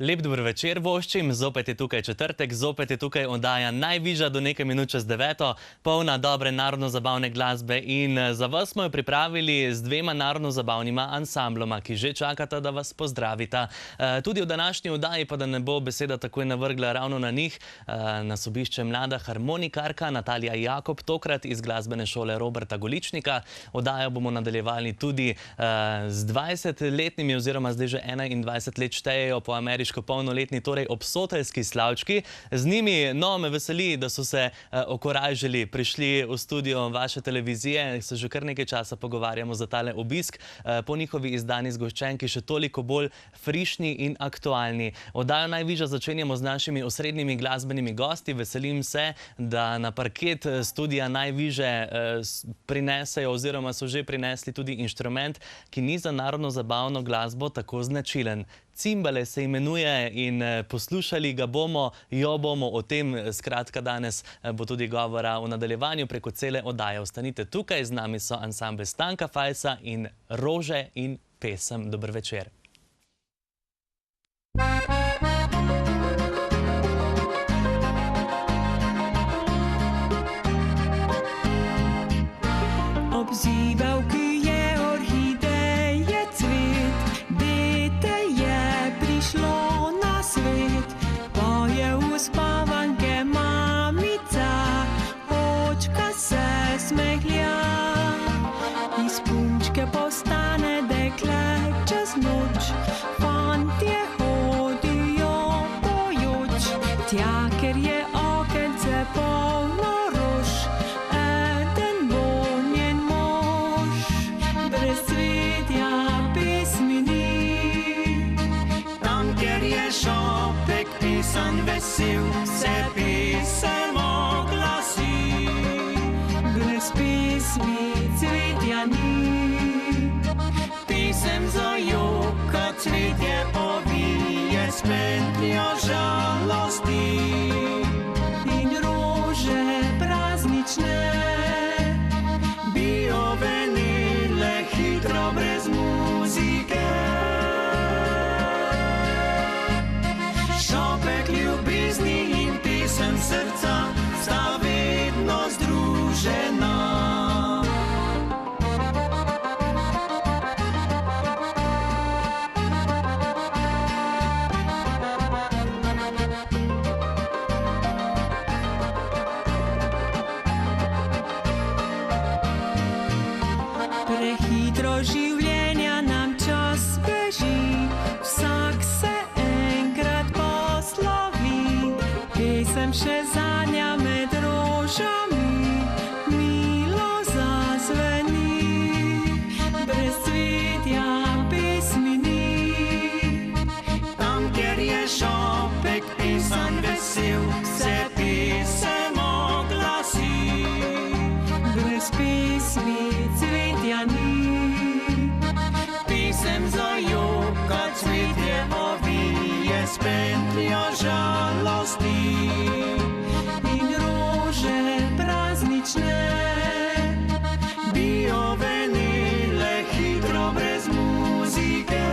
Lep dober večer voščim, zopet je tukaj četrtek, zopet je tukaj oddaja Najvižja do nekaj minut čez 9, polna dobre narodno-zabavne glasbe in za vas smo jo pripravili z dvema narodno-zabavnima ansambloma, ki že čakata, da vas pozdravita. Tudi v današnji oddaji, pa da ne bo beseda takoj navrgla ravno na njih, nas obišče mlada harmonikarka Natalija Jakob, tokrat iz glasbene šole Roberta Goličnika. Oddajo bomo nadaljevali tudi z 20-letnimi oziroma zdaj že 21 let štejejo po ameriško polnoletni, torej obsoteljski slavčki. Z njimi, no, me veseli, da so se okorajžili, prišli v studio vaše televizije, se že kar nekaj časa pogovarjamo za tale obisk, po njihovi izdani zgoščenki še toliko bolj frišni in aktualni. Oddajo Najvižja začenjamo z našimi osrednjimi glasbenimi gosti. Veselim se, da na parket studija Najvižje prinesejo oziroma so že prinesli tudi inštrument, ki ni za narodno-zabavno glasbo tako značilen. Cimbale se imenuje in poslušali ga bomo, jo bomo, o tem skratka danes bo tudi govora v nadaljevanju preko cele oddaje. Ostanite tukaj, z nami so ansambel Stanka Fajsa in Rože in pesem. Dober večer. Obzival, ki je orhideje cvet, dete je prišlo na svet. Poje uspavanke mamica, očka se smehlja. Iz punčke postane dekle čez noč, fantje hodijo pojoč. Tja, ker je okence polno rož, eden bo njen mož. Brez cvetja pesmi ni, tam, kjer je šopek pisan vesel, se pesem oglasi. Brez pesmi cvetja ni, pesem zajoka, cvetje ovije s pentljo žalosti. In rože praznične bi ovenile hitro brez muzike. Šopek ljubezni in pesem srca sta vedno združena. Prehitro življenja nam čas beži, vsak se enkrat poslovi. Pesem še zadnja med rožami, milo zazveni. Brez cvetja pesmi ni, tam, kjer je šopek pisan vesel, se pesem oglasi. Brez pesmi cvetja ni, pesem zajoka, cvetje ovije s pentljo žalosti. In rože praznične bi ovenile hitro brez muzike.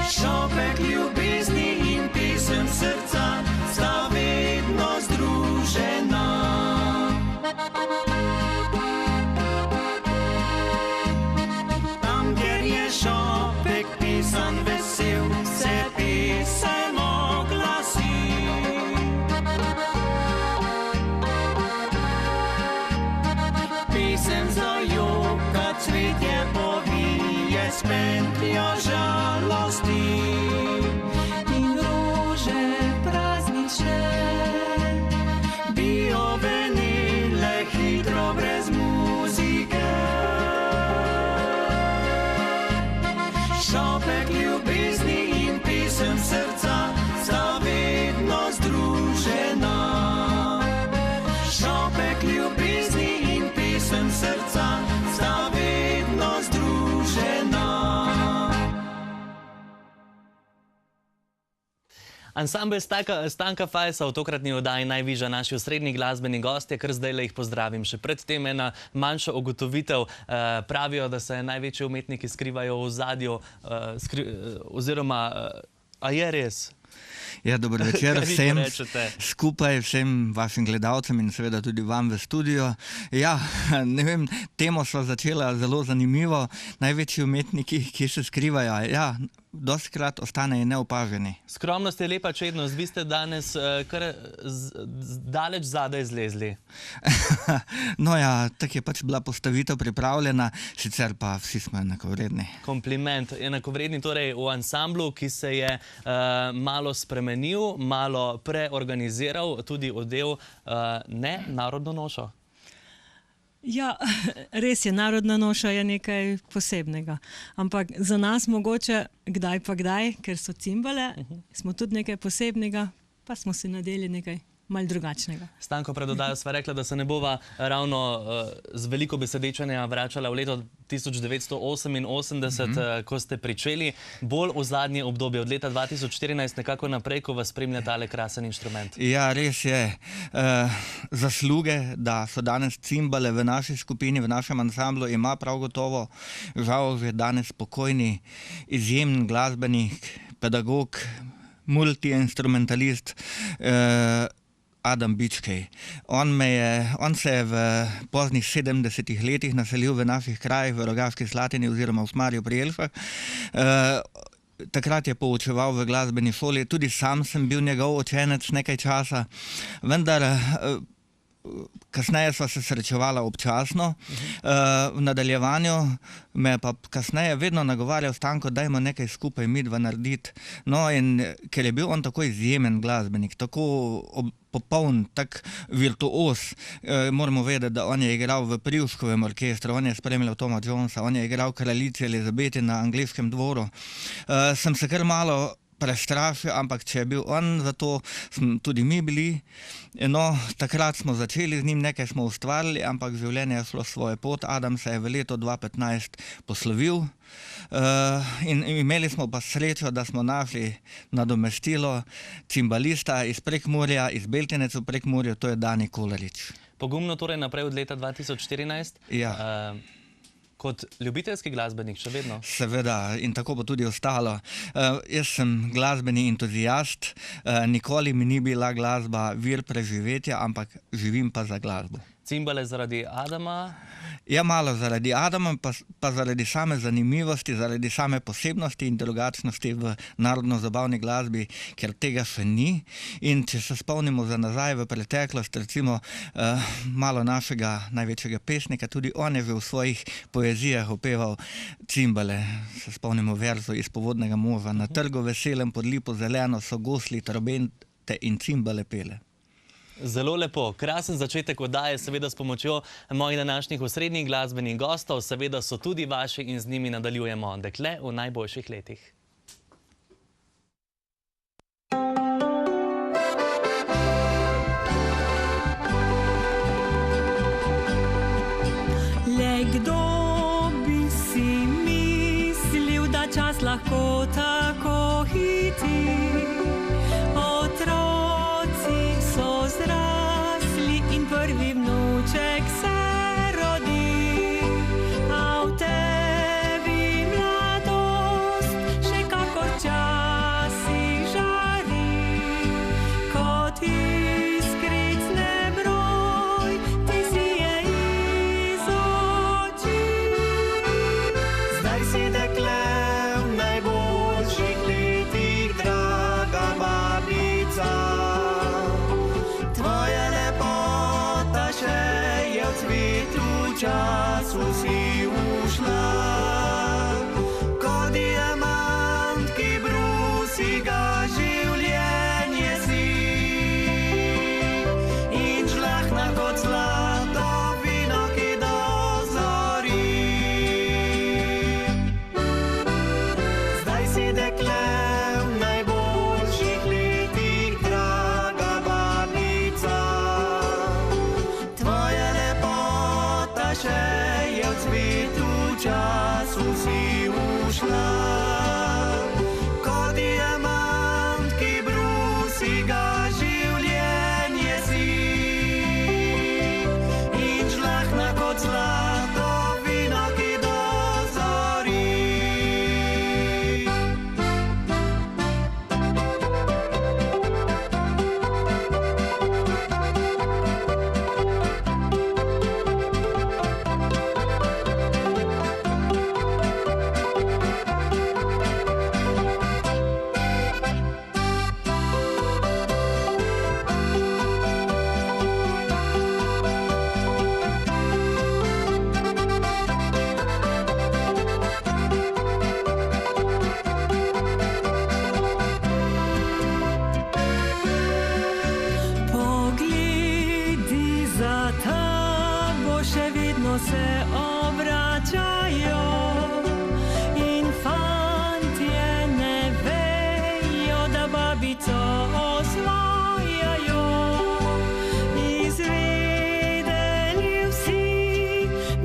Šopek ljubezni in pesem srca sta vedno združena. Tam, kjer je šopek pisan vesel, se pesem oglasi. Pesem zajoka, cvetje povije s pentljo žalosti. In rože praznične bi ovenile hitro Zopek ljubezni in pesem srca sta vedno združena. Ansambel Stanka Fajsa v tokratni oddaji Najvižja naši osrednji glasbeni gostje, kar zdajle jih pozdravim. Še predtem ena manjša ugotovitev. Pravijo, da se največji umetniki skrivajo v ozadju, oziroma, a je res? Ja, dober večer Kaj vi vsem porečete? skupaj, vsem vašim gledalcem in seveda tudi vam v studiu. Ja, ne vem, temo so začela zelo zanimivo. Največji umetniki, ki se skrivajo, ja, dostikrat ostanejo neopaženi. Skromnost je lepa čednost. Vi ste danes kar daleč zadaj zlezli. No ja, tako je pač bila postavitev pripravljena, sicer pa vsi smo enakovredni. Kompliment. Enakovredni torej v ansamblu, ki se je malo spremenil, malo preorganiziral, tudi odel ne narodno nošo. Ja, res je, narodna noša je nekaj posebnega. Ampak za nas mogoče kdaj pa kdaj, ker so cimbale, smo tudi nekaj posebnega, pa smo si nadeli nekaj malo drugačnega. Stanko, pred oddajo sva rekla, da se ne bova ravno z veliko besedečanja vračala v leto 1988, ko ste pričeli, bolj v zadnje obdobje, od leta 2014 nekako naprej, ko vas spremlja tale krasen inštrument. Ja, res je. Zasluge, da so danes cimbale v naši skupini, v našem ansamblu, ima prav gotovo žal že danes pokojni izjemen glasbenik, pedagog, multiinstrumentalist, Adam Bičkej. On se je v poznih 70-ih letih naselil v naših krajih, v Rogaški Slatini oziroma v Šmarju pri Jelšah. Takrat je poučeval v glasbeni šoli, tudi sam sem bil njegov učenec nekaj časa, vendar kasneje sva se srečevala občasno. V nadaljevanju me pa kasneje vedno nagovarjal Stanko, dajmo nekaj skupaj midva narediti. No, in ker je bil on tako izjemen glasbenik, tako popoln, tak virtuoz, moramo vedeti, da on je igral v Privškovem orkestru, on je spremljal Toma Jonesa, on je igral kraljici Elizabeti na angleškem dvoru. Sem se kar malo prestrašil, ampak če je bil on, zato smo tudi mi bili. No, takrat smo začeli z njim, nekaj smo ustvarili, ampak življenje je šlo svojo pot. Adam se je v letu 2015 poslovil in imeli smo pa srečo, da smo našli nadomestilo cimbalista iz Prekmurja, iz Beltinec v Prekmurju, to je Dani Kolarič. Pogumno torej naprej od leta 2014. Ja. Kot ljubiteljski glasbenik, še vedno? Seveda, in tako bo tudi ostalo. Jaz sem glasbeni entuzijast, nikoli mi ni bila glasba vir preživetja, ampak živim pa za glasbo. Cimbale zaradi Adama? Ja, malo zaradi Adama, pa zaradi same zanimivosti, zaradi same posebnosti in drugačnosti v narodno-zabavni glasbi, ker tega še ni. In če se spomnimo za nazaj v preteklost, recimo malo našega največjega pesnika, tudi on je že v svojih poezijah opeval cimbale. Se spomnimo verzo iz Povodnega moža. Na trgu veselem pod lipo zeleno so gosli, trobente in cimbale pele. Zelo lepo. Krasen začetek oddaje, seveda s pomočjo mojih današnjih osrednjih glasbenih gostov, seveda so tudi vaši in z njimi nadaljujemo. Dekle v najboljših letih. Le kdo bi si mislil, da čas lahko tako hiti? Prvi vnuček se rodi, a v tebi mladost še kakor včasih žari. Kot iskric nebroj, ti si je iz oči. Zdaj si dekle v najboljših letih, draga babica. Tvoja lepota še je v cvetu, času si ušla. Kot diamant, ki brusi ga življenje si. In žlahna kot zlato vino, ki dozori. Zdaj si dekle v najboljših letih, draga babica. Tvoja še je v cvetu času si ušla. Kot diamant, ki brusi ga življenje si. In žlahna kot zlato vino, ki dozori. Pogledi za tabo še vedno se obračajo in fantje ne vejo, da babico osvajajo. Izvedeli vsi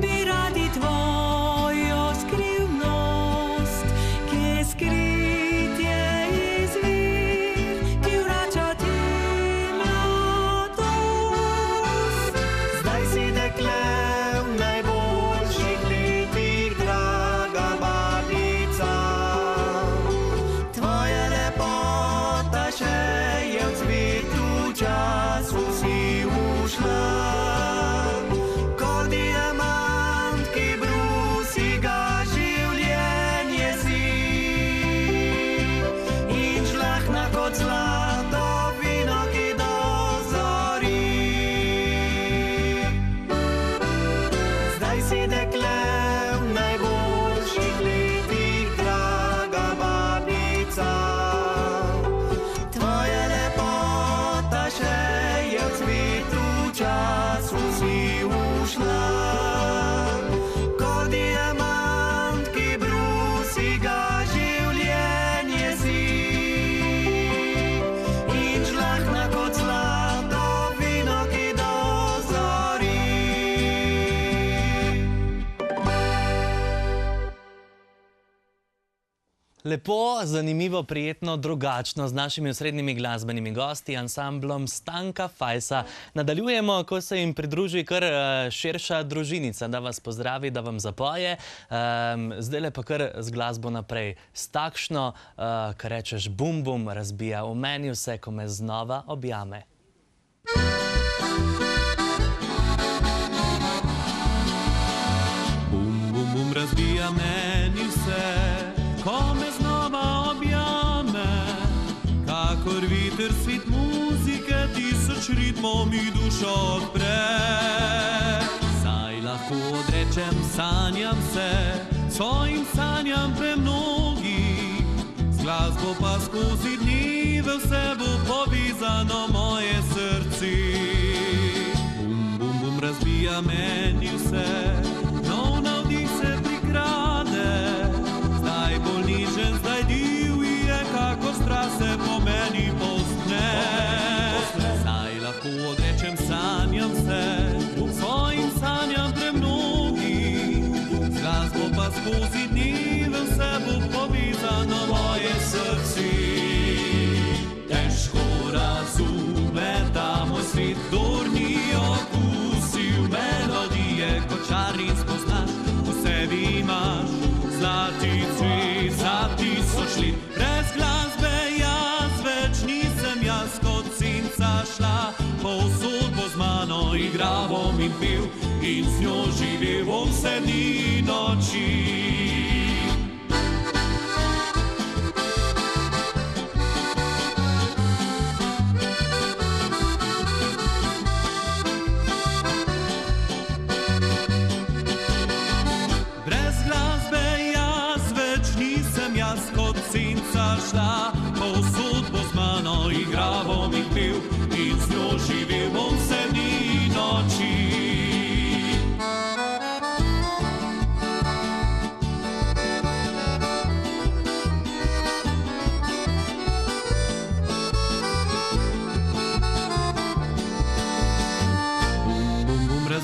bi radi tvojo skrivnost, ki je skrit je izvir, ki vrača ti mladost. Zdaj si dekle v najboljših letih, draga babica. Tvoja lepota še je v cvetu času si ušla. Kot diamant, ki brusi ga življenje si. In žlahna kot zlato vino, ki dozori. Zdaj si dekle v najboljših letih, draga babica. Tvoja lepota še je v cvetu času si ušla. Kot diamant, ki brusi ga življenje si. In žlahna kot zlato vino, ki dozori. Lepo, zanimivo, prijetno, drugačno z našimi osrednjimi glasbenimi gosti, ansamblom Stanka Fajsa. Nadaljujemo, ko se jim pridruži kar širša družinica, da vas pozdravi, da vam zapoje. Zdajle pa kar z glasbo naprej. S takšno, kar rečeš bum bum, razbija v meni vse, ko me znova objame. Bum, bum, bum, razbija meni vse, ko me znova objame. Kakor viter svit muzike, tisoč ritmov mi dušo odpre. Saj lahko odrečem, sanjam se, svojim sanjam premnogi. Z glasbo pa skozi dneve vse bo povezano moje srce. Bum, bum, bum, razbija meni vse, nov navdih se prikrade. Zdaj bolj nižen, zdaj divje, kako strast se po meni povzpne. Saj lahko odrečem, sanjam se, svojim sanjam premnogi. Z glasbo pa skozi dneve vse bo povezano moje srce. Težko razume ta moj svet, kdor ni okusil melodije, ko čar in spoznaš, v sebi imaš zlati cvet za tisoč let. Brez glasbe jaz več nisem jaz, kot senca šla. Povsod bo z mano igral bom in pel, in z njo živel bom vse dni noči. Brez glasbe jaz več nisem jaz, kot senca šla. Povsod bo z mano igral bom in pel, in z njo živel bom vse dni noči.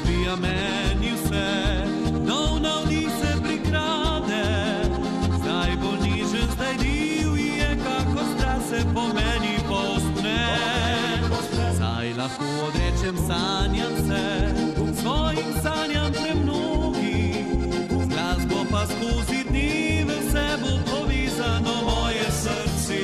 razbija meni vse, nov navdih se prikrade, zdaj bolnižen, zdaj divje, kako strast se po meni povzpne. Zdaj lahko odrečem, sanjam se, svojim sanjam premnogi, z glasbo pa skozi dneve vse bo povezano moje srce.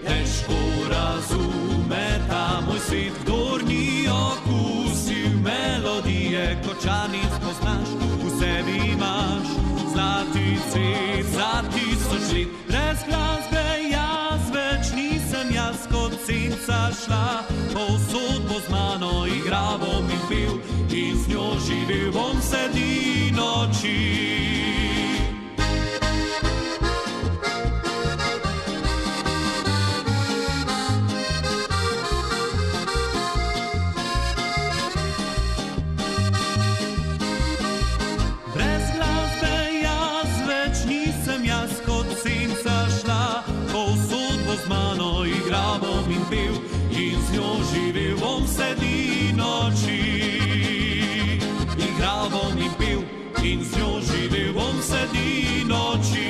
Težko razume ta moj svet, kdor ni okusil melodije, kočani spoznaš, v sebi imaš zlati cvet za 1000 let. Brez glasbe jaz več nisem jaz, kot senca šla, povsod bo z mano igral bom in pil, in z njo živel bom vse dni noči. Brez glasbe jaz več nisem jaz, kot senca šla, povsod bo z mano igral bom in pil, in z njo živel bom vse dni noči. Igral bom in pil, in z njo živel bom vse dni noči.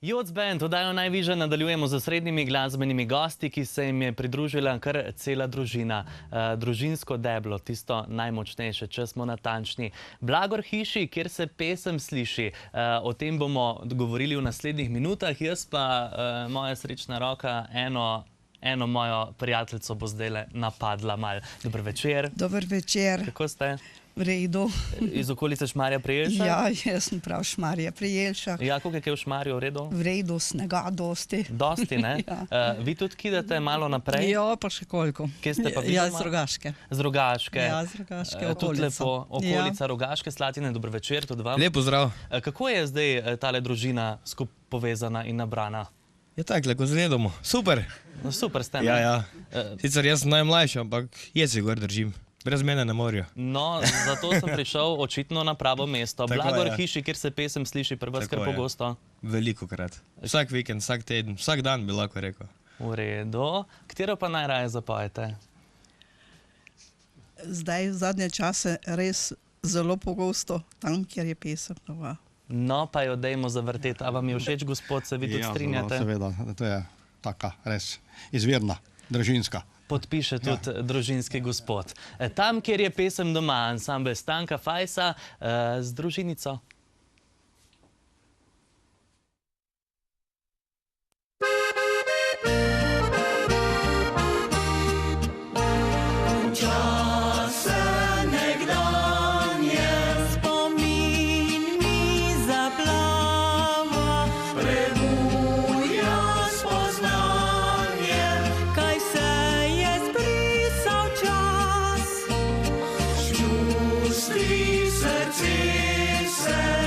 Joc Band, oddajo Najvižja nadaljujemo z osrednjimi glasbenimi gosti, ki se jim je pridružila kar cela družina. Družinsko deblo, tisto najmočnejše, če smo natančni. Blagor hiši, kjer se pesem sliši. O tem bomo govorili v naslednjih minutah. Jaz pa, moja srečna roka, eno mojo prijateljico bo zdajle napadla mal. Dober večer. Dober večer, Kako ste? v redu. Iz okolice Šmarja pri Jelšah? Ja, jaz sem prav Šmarja pri Jelšah. Ja, koliko je v Šmarju, v redu? V redu, snega dosti. Dosti, ne? Ja. Vi tudi kidate malo naprej? Ja, pa še koliko. Kje ste pa vi Ja, doma? z Rogaške. Z Rogaške. Ja, z Rogaške, Tudi okolica. lepo. Okolica Rogaške Slatine, dober večer tudi vam. Lep pozdrav. Kako je zdaj tale družina skupaj povezana in nabrana? Je tako, ko zgledamo. Super. No, super ste, ne? Ja, ja. Sicer jaz sem najmlajši, ampak jaz se gor držim. Brez mene ne morajo. No, zato sem prišel očitno na pravo mesto. Tako Blagor je. hiši, kjer se pesem sliši pri vas Tako kar je. pogosto. Veliko krat. Vsak vikend, vsak teden, vsak dan bi lahko rekel. V redu. Katero pa najraje zapojete? Zdaj v zadnje čase res zelo pogosto, tam, kjer je pesem nova. No, pa jo dejmo zavrteti. A vam je všeč, gospod, se vi tudi strinjate? Seveda, to je taka res izvirna, družinska. Podpiše tudi družinski gospod. Tam, kjer je pesem doma, ansambel Stanka Fajsa z družinico. Srce se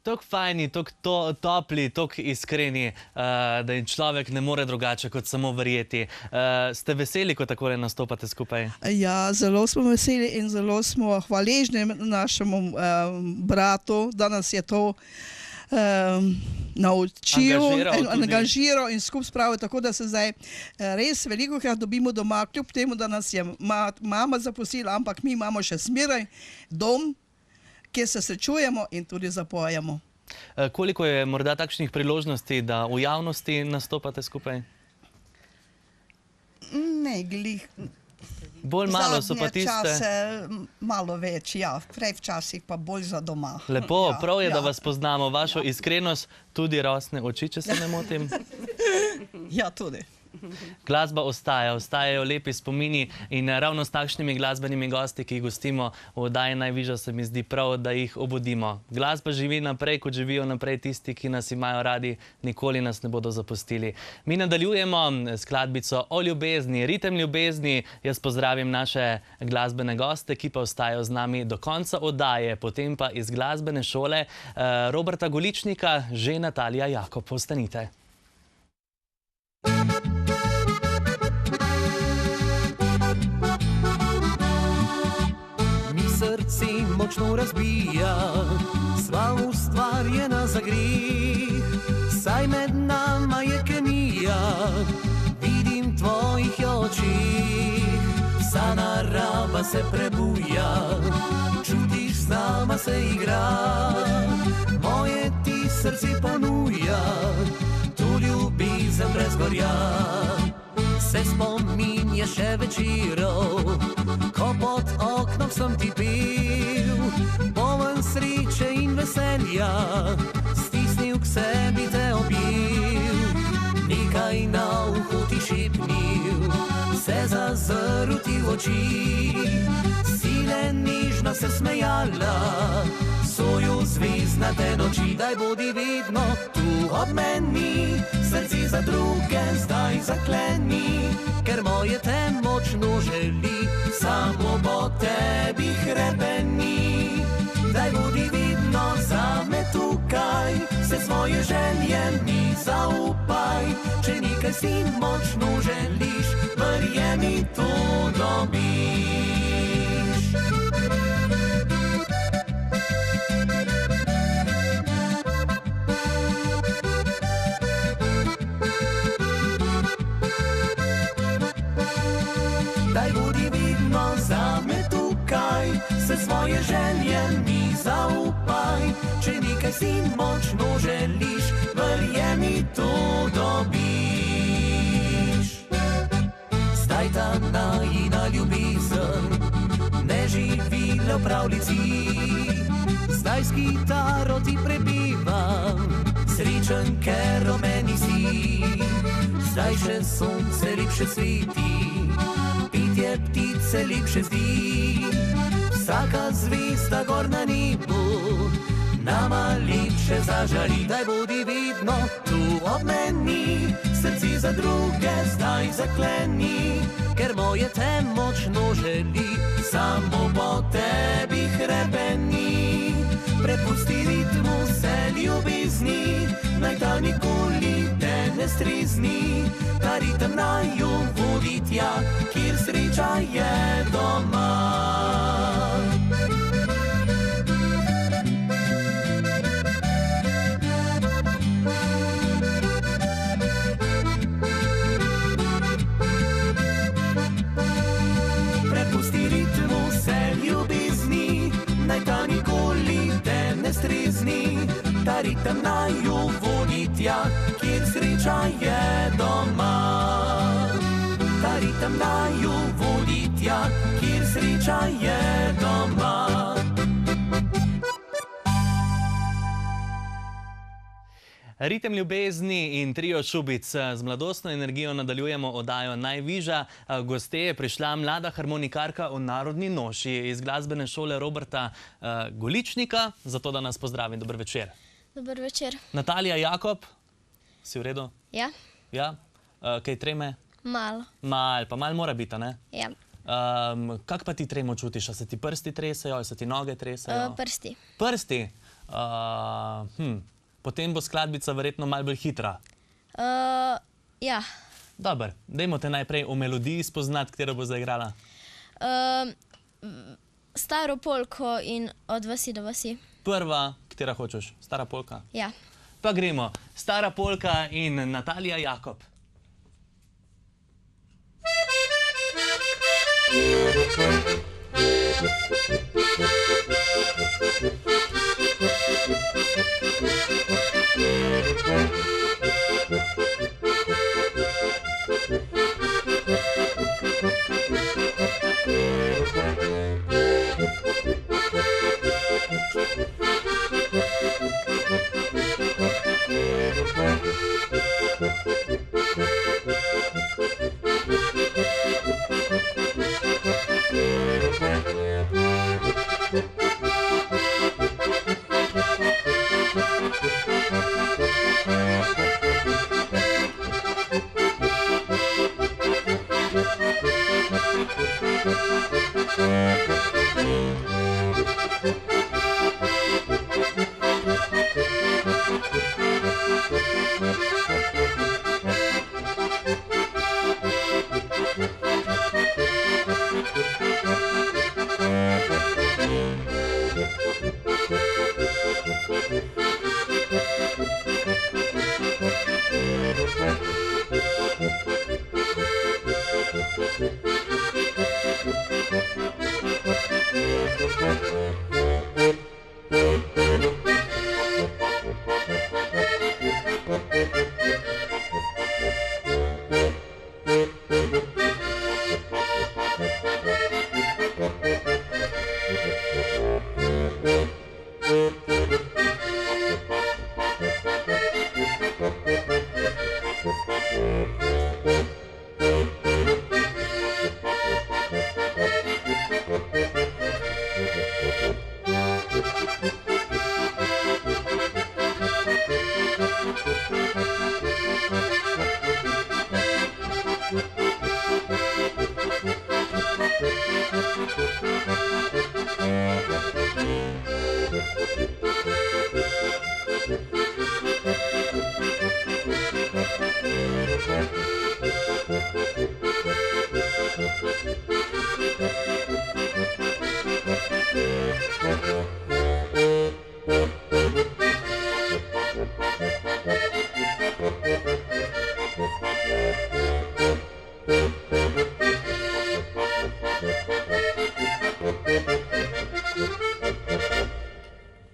tako fajni, tako topli, tako iskreni, da jim človek ne more drugače kot samo verjeti. Ste veseli, ko takole nastopate skupaj? Ja, zelo smo veseli in zelo smo hvaležni našemu bratu, da nas je to naučil, angažiral in skupaj spravil, tako da se zdaj res veliko krat dobimo doma, kljub temu, da nas je mama zapustila, ampak mi imamo še smeraj dom, kjer se srečujemo in tudi zapojamo. Koliko je morda takšnih priložnosti, da v javnosti nastopate skupaj? Ne, glih. Bolj malo so pa Zadnje tiste... čase malo več, ja. Prej včasih pa bolj za doma. Lepo, Ja, prav je, da ja. vas poznamo, vašo iskrenost, tudi rosne oči, če se ne motim. Ja, tudi. Glasba ostaja, ostajajo lepi spomini in ravno s takšnimi glasbenimi gosti, ki jih gostimo v oddaji Najvižja, se mi zdi prav, da jih obudimo. Glasba živi naprej, kot živijo naprej tisti, ki nas imajo radi, nikoli nas ne bodo zapustili. Mi nadaljujemo s skladbico o ljubezni, ritem ljubezni. Jaz pozdravim naše glasbene goste, ki pa ostajajo z nami do konca oddaje, potem pa iz glasbene šole Roberta Goličnika, že Natalija Jakob. Ostanite. Srce močno razbija, sva ustvarjena za greh, saj med nama je kemija, vidim tvojih očeh, vsa narava se prebuja, čutiš z nama se igra, moje ti srce ponuja, tu ljubezen brez gorja. Se spominja še večerov, ko pod oknom sem ti pil, poln sreče in veselja, stisnil k sebi te objel, nekaj na uhu ti šepnil, se zazrl ti v oči, sile nežno se smejala, soju zvezdnate noči, daj bodi vedno tu ob meni, srce za druge zdaj zakleni, ker moje te močno želi, samo po tebi hrepeni. Daj bodi vedno zame tukaj, se svoje želje mi zaupaj, če nekaj si močno želiš, verjemi, to dobiš. Daj bodi vedno zame tukaj, se svoje želje mi zaupaj, če nekaj si močno želiš, verjemi, to dobiš. Zdaj ta najina ljubezen ne živi le v pravljici, zdaj s kitaro ti prebivam, srečen, ker o meni si, zdaj še sonce lepše sveti, pitje ptice lepše zdi, vsaka zvezda gor na nebu nama lepše zažari. Daj bodi vedno tu ob meni, srce za druge zdaj zakleni, ker moje te močno želi, samo po tebi hrepeni. Prepusti ritmu se ljubezni, naj ta nikoli te ne strezni, ta ritem naju vodi tja, kjer sreča je doma. Prepusti ritmu se ljubezni, naj ta nikoli te ne strezni, ta ritem naju vodi tja, kjer sreča je doma. Ta ritem naju vodi tja, kjer sreča je doma. Ritem ljubezni in trio Šubic. Z mladostno energijo nadaljujemo oddajo Najvižja. Goste je prišla mlada harmonikarka v Narodni noši iz glasbene šole Roberta Goličnika, zato da nas pozdravim. Dober večer. Dober večer. Natalija Jakob, si v redu? Ja, Ja? Kaj treme? malo. Pa mal mora biti, ne? Ja, Kak pa ti tremo čutiš? A se ti prsti tresajo, a se ti noge tresajo? prsti. Prsti? Potem bo skladbica verjetno malo bolj hitra. Ja. Dobro, dajmo te najprej o melodiji spoznati, katero bo zaigrala. Staro polko in Od vasi do vasi. Prva, katera hočeš? Stara polka? Ja. Pa gremo. Stara polka in Natalija Jakob.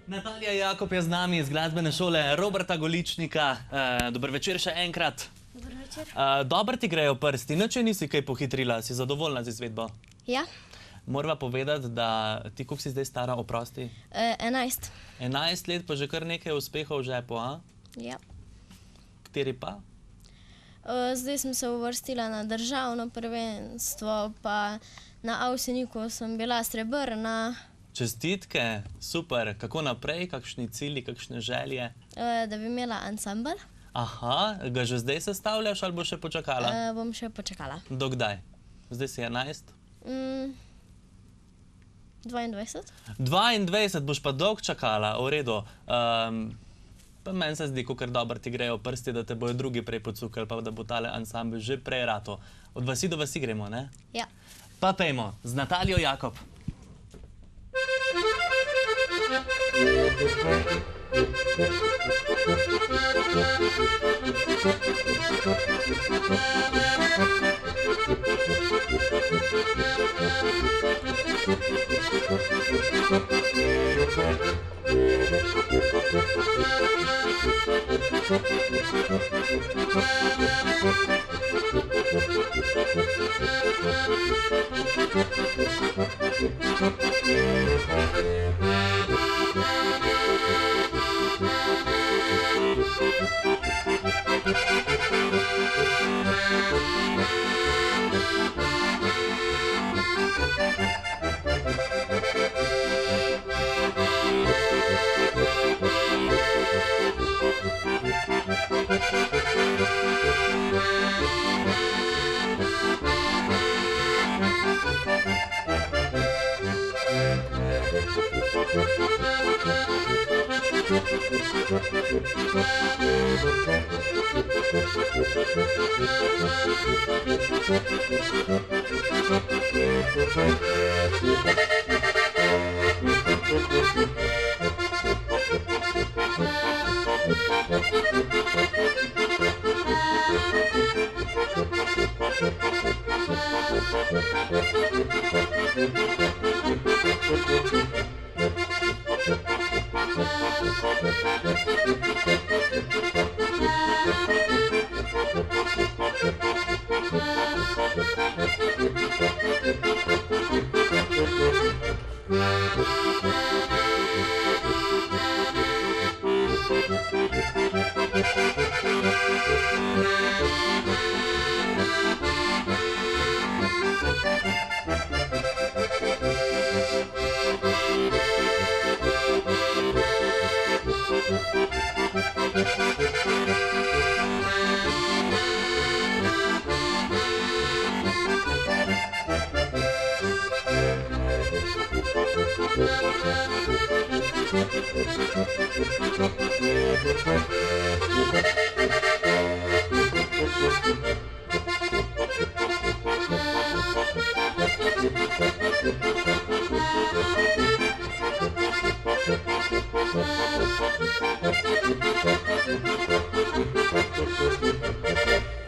Natalija Jakob je z nami iz glasbene šole Roberta Goličnika. Dober večer še enkrat. Dober večer. Dobro ti grejo prsti, nič nisi kaj pohitrila, si zadovoljna z izvedbo? Ja. Morava povedati, da ti koliko si zdaj stara, oprosti? 11. 11 let, pa že kar nekaj uspehov v žepu, a? Ja. Kateri pa? Zdaj sem se uvrstila na državno prvenstvo, pa na Avseniku sem bila srebrna. Čestitke, super. Kako naprej, kakšni cilji, kakšne želje? Da bi imela ansambel. Aha, ga že zdaj sestavljaš ali bo še počakala? Bom še počakala. Do kdaj? Zdaj si 11? 22. 22, boš pa dolgo čakala, v redu. Pa meni se zdi, kakor dobro ti grejo prsti, da te bojo drugi prej pocukali, pa da bo tale ansambel že prej rato. Od vasi do vasi gremo, ne? Ja. Pa pejmo, z Natalijo Jakob.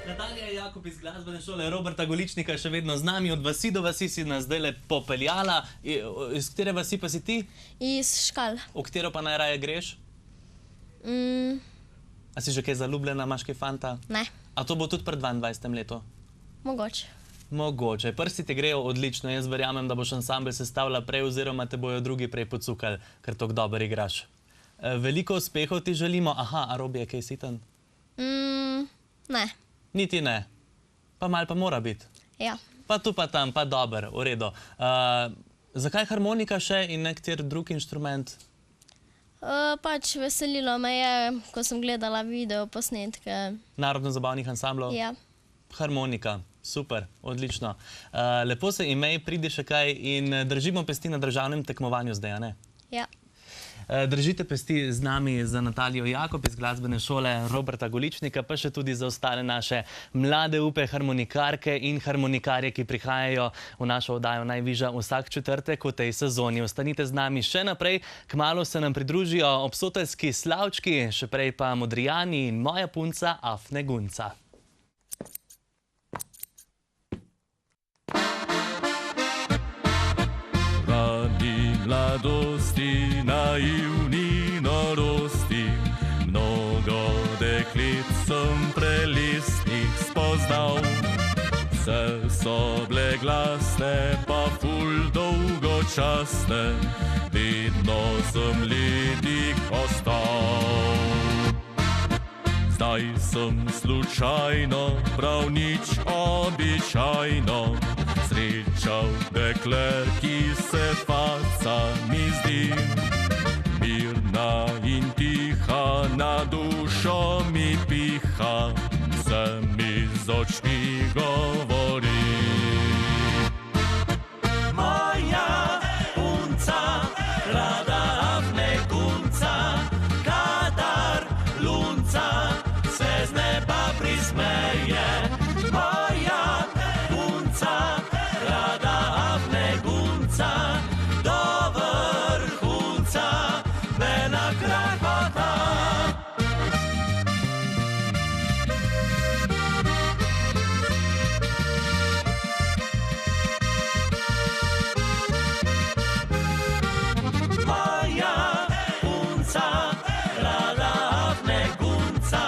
Natalija Jakob iz glasbene šole Roberta Goličnika še vedno z nami, od vasi do vasi si nas zdajle popeljala. Iz katere vasi pa si ti? Iz Škal. V katero pa najraje greš? A si že kaj zaljubljena, imaš kaj fanta? Ne, A to bo tudi pred 22. letu? mogoče. Mogoče. Prsti te grejo odlično. Jaz verjamem, da boš ansambel sestavila prej oziroma te bojo drugi prej pocukali, ker tako dobro igraš. Veliko uspehov ti želimo. Aha, a Robi je kaj siten? Ne, Niti ne. Pa mal pa mora biti. ja. Pa tu pa tam, pa dober, v redu. Zakaj harmonika še in nekter drug inštrument? Pač veselilo me je, ko sem gledala video posnetke. Narodno-zabavnih ansamblov? Ja. Harmonika, super, odlično. Lepo se imej, pridi še kaj in držimo pesti na državnem tekmovanju zdaj, a ne? Ja. Držite pesti z nami, za Natalijo Jakob iz glasbene šole Roberta Goličnika, pa še tudi za ostale naše mlade upe harmonikarke in harmonikarje, ki prihajajo v našo oddajo Najvižja vsak četrtek v tej sezoni. Ostanite z nami še naprej, kmalu se nam pridružijo obsoteljski slavčki, še prej pa Modrijani in moja punca Afne Gunca. Mladosti, naivni norosti, mnogo deklic sem prelistnih spoznal. Vse so bile glasne, pa ful dolgočasne, vedno sem ledik ostal. Zdaj sem slučajno, prav nič običajno, srečal dekle, ki se faca mi zdi. Mirna in tiha, na dušo mi piha, se mi z očmi govori. Moja punca, rada Afne Gunca, kadar lunca se z neba prismeje. Moja punca, rada Afne Gunca, do vrhunca me nakrahota. Moja punca, rada Afne Gunca,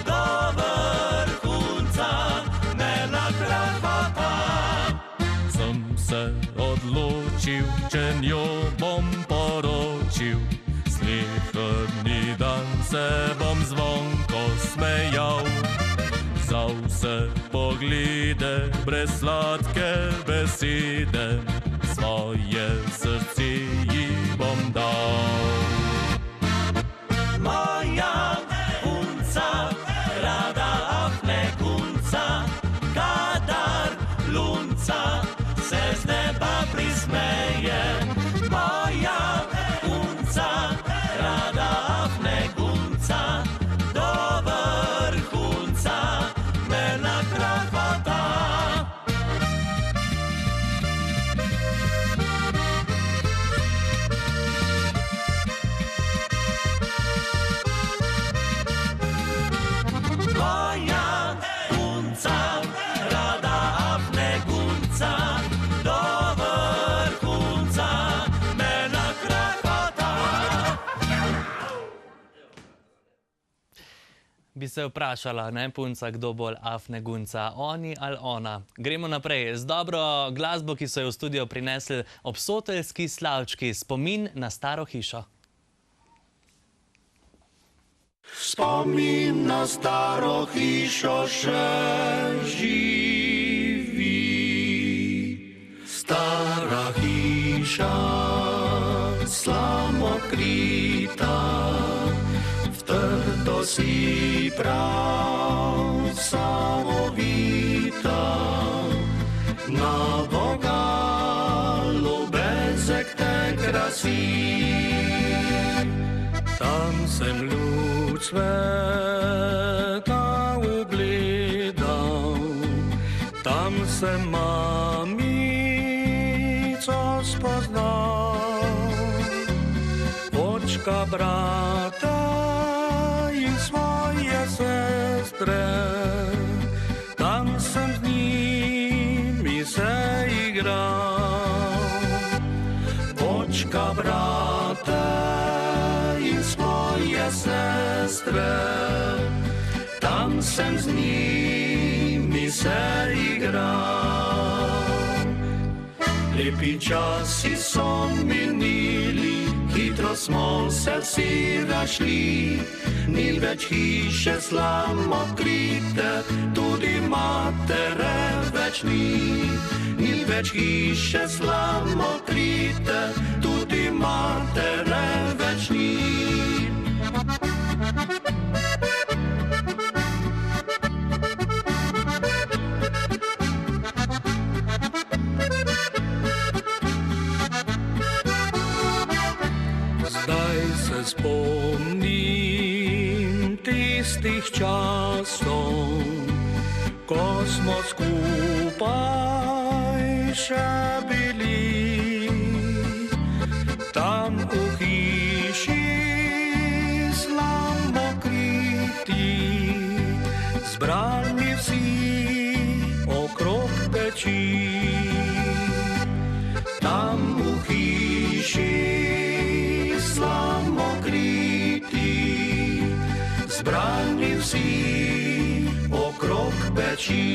do vrhunca me nakrahota. Sem se odločil, če njo bom poročil, sleherni dan se bom zvonko smejal. Za vse poglede, brez sladke besede, svoje srce ji bom dal. Moja punca, rada Afne Gunca, kadar lunca se z neba prismeje. Moja punca, rada Bi se vprašala, ne punca, kdo bolj afne gunca, oni ali ona. Gremo naprej z dobro glasbo, ki so jo v studio prinesli Obsoteljski slavčki, spomin na staro hišo. Spomin na staro hišo še živi. Stara hiša, slamokrita, v trdo si prav samovita. Na vogalu bezek te krasi, tam sem luč sveta ugledal, tam sem mamico spoznal. Očka, brata in svoje sestre, tam sem z njimi se igral. Očka, brata in svoje sestre, tam sem z njimi se igral. Lepi časi so minili, hitro smo se vsi rašli, ni več hiše slamokrite, tudi matere več ni. Ni več hiše slamokrite, tudi matere več ni. Zdaj se spomnim tistih časov, ko smo skupaj še bili. Tam v hiši slamokriti, zbrani vsi okrog peči. Tam v hiši slamokriti, zbrani vsi okrog peči.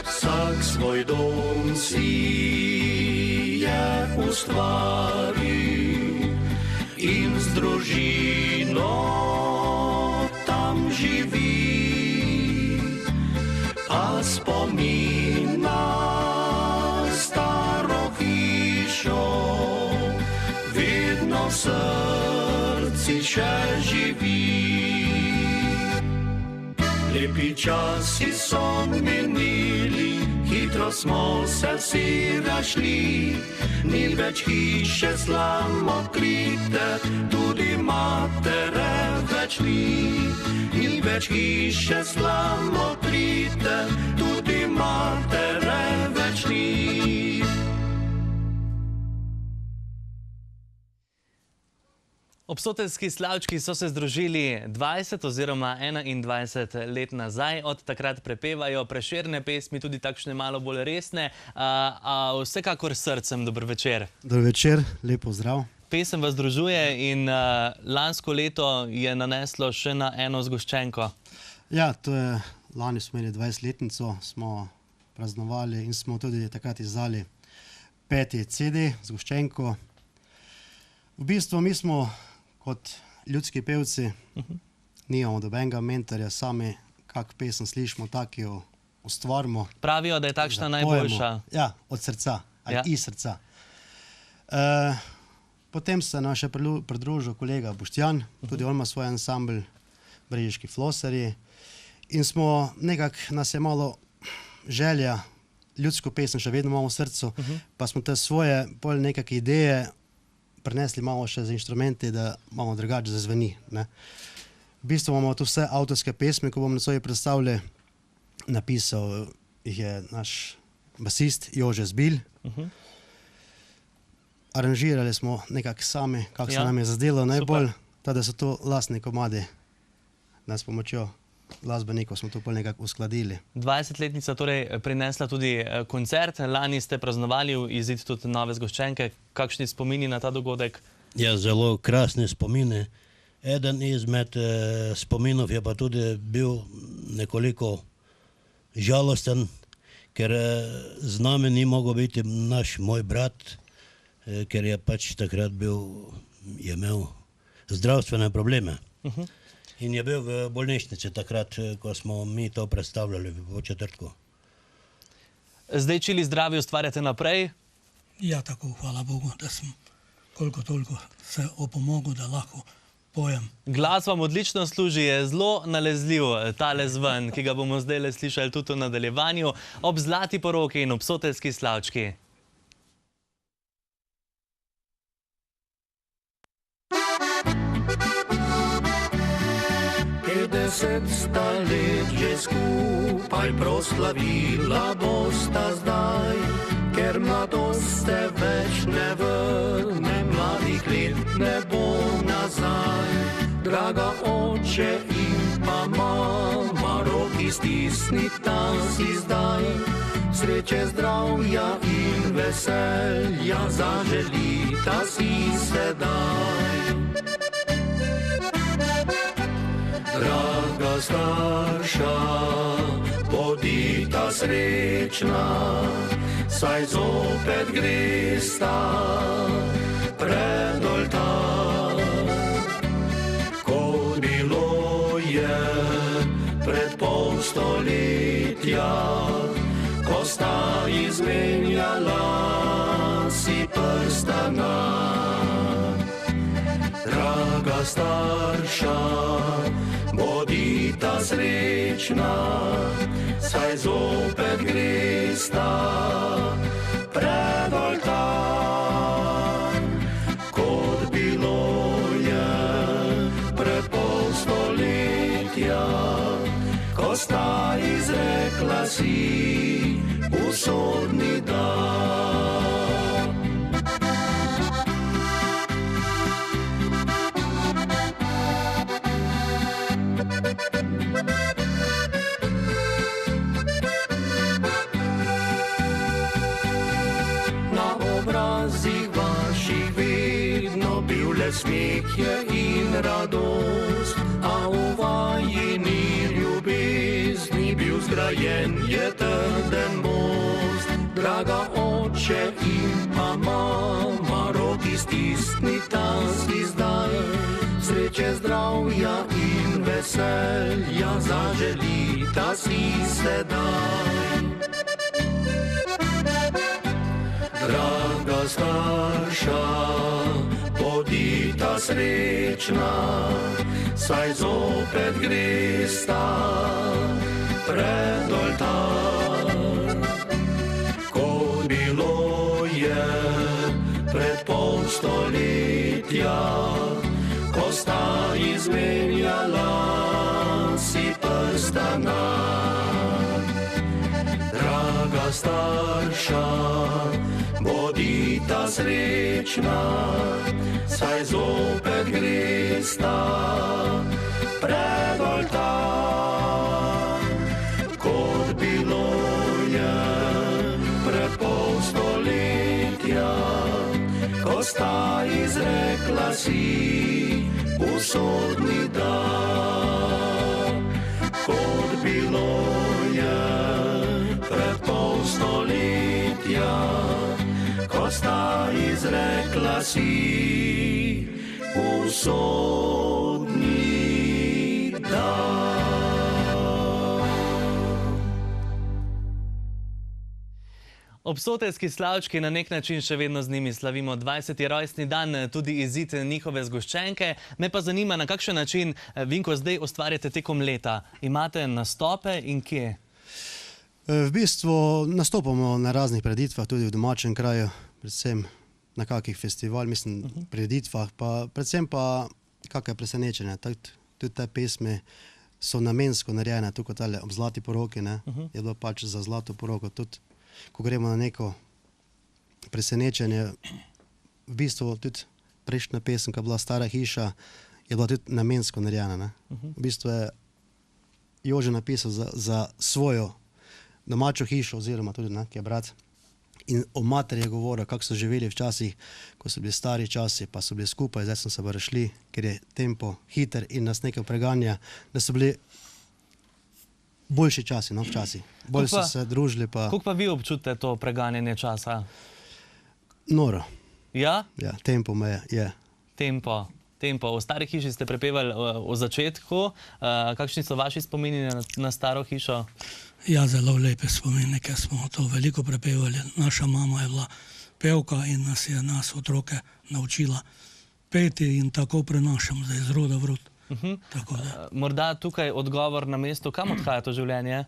Vsak svoj dom si je ustvaril in z družino tam živi, a spomin na staro hišo vedno v srci še živi. Lepi časi so minili, hitro smo se vsi rašli, ni več hiše slamokrite, tudi matere več ni. Ni več hiše slamokrite, tudi matere več ni. Obsoteljski slavčki so se združili 20 oziroma 21 let nazaj, od takrat prepevajo Prešerne pesmi, tudi takšne malo bolj resne, a vsekakor s srcem. Dober večer. Dober večer, lepo zdrav. Pesem vas združuje in lansko leto je naneslo še na eno zgoščenko. Ja, to je, lani smo imeli 20-letnico, smo praznovali in smo tudi takrat izdali 5. CD, zgoščenko. V bistvu mi smo kot ljudski pevci, nimamo dobenega mentorja, sami kak pesem slišimo, tak jo ustvarimo. Pravijo, da je takšna najboljša. Ja, od srca, ali iz srca. Potem se nam še pridružil kolega Boštjan, tudi on ima svoj ansambl Brežiški flosarji. In smo nekako, nas je malo želja, ljudsko pesem še vedno imamo v srcu, pa smo te svoje bolj nekakve ideje prenesli malo še z inštrumenti, da malo drugače zazveni. V bistvu imamo tu vse avtorske pesmi, ko bomo na svoji predstavili, napisal jih je naš basist Jože Zbilj. Aranžirali smo nekako sami, kako se nam je zazdelo najbolj, da so to lastni komadi. S pomočjo glasbenikov smo to nekako uskladili. 20-letnica torej prinesla tudi koncert. Lani ste praznovali izid tudi nove zgoščenke. Kakšni spomini na ta dogodek? Ja, zelo krasni spomini. Eden izmed spominov je pa tudi bil nekoliko žalosten, ker z nami ni mogel biti moj brat, ker je pač takrat je imel zdravstvene probleme. In je bil v bolnišnici takrat, ko smo mi to predstavljali v četrtku. Zdaj Čili zdravi ustvarjate naprej? Ja, tako, hvala Bogu, da sem koliko toliko se opomogel, da lahko pojem. Glas vam odlično služi, je zelo nalezljiv tale zven, ki ga bomo zdaj slišali tudi v nadaljevanju, ob Zlati poroki in ob Soteljski slavčki. 50 let že skupaj proslavila bosta zdaj, ker mladost se več ne vrne, mladih let ne bo nazaj. Draga oče in pa mama, roki stisnita si zdaj, sreče, zdravja in veselja zaželita si sedaj. Draga starša, bodita srečna, saj zopet gresta pred oltar. Kot bilo je pred pol stoletja, ko sta izmenjala si prstana. Draga starša, bodita srečna, saj zopet gresta pred oltar. Kot bilo je pred pol stoletja, ko sta izrekla si usodni dan. Smehje in radost, a v vajini ljubezni bil zgrajen je trden most. Draga oče in pa mama, roki stisnita si zdaj, sreče, zdravja in veselja zaželita si sedaj. Draga starša, bodita srečna, saj zopet gresta pred oltar. Kot bilo je pred pol stoletja, ko sta izmenjala si prstana. Draga starša, bodita srečna, saj zopet gresta pred oltar. Kot bilo je pred pol stoletja, ko sta izrekla si usodni dan. Kot bilo je pred pol stoletja, ko sta izrekla si usodni dan. Ob Soteljski slavčki na nek način še vedno z njimi slavimo 20. rojstni dan, tudi izid njihove zgoščenke. Me pa zanima, na kakšen način, Vinko, zdaj ustvarjate tekom leta. Imate nastope in kje? V bistvu nastopamo na raznih preditvah, tudi v domačem kraju, predvsem na kakih festivalih, preditvah, pa predvsem pa kakšne presenečenje. Tudi te pesmi so namensko narejene, tukaj tale ob Zlati poroki, je bilo pač za Zlato poroko. Tudi ko gremo na neko presenečenje, v bistvu tudi prejšnja pesem, ki je bila Stara hiša, je bila tudi namensko narejena. V bistvu je Jože napisal za svojo domačo hišo, oziroma tudi, ki je brat. in o materi je govoril, kako so živeli včasih, ko so bili stari časi, pa so bili skupaj, zdaj smo se pa rešili, ker je tempo hiter in nas nekaj preganja, da so bili boljši časi, no, včasih. Bolj so se družili pa... Kako pa vi občutite to preganjanje časa? Noro. Ja? Ja, tempo me je. Tempo. V stari hiši ste prepevali v začetku. Kakšni so vaši spomini na staro hišo? Ja, zelo lepe spomine, ker smo to veliko prepevali. Naša mama je bila pevka in nas je otroke naučila peti in tako prenašam zdaj z roda v rod. Morda tukaj odgovor na mestu, kam odhaja to življenje?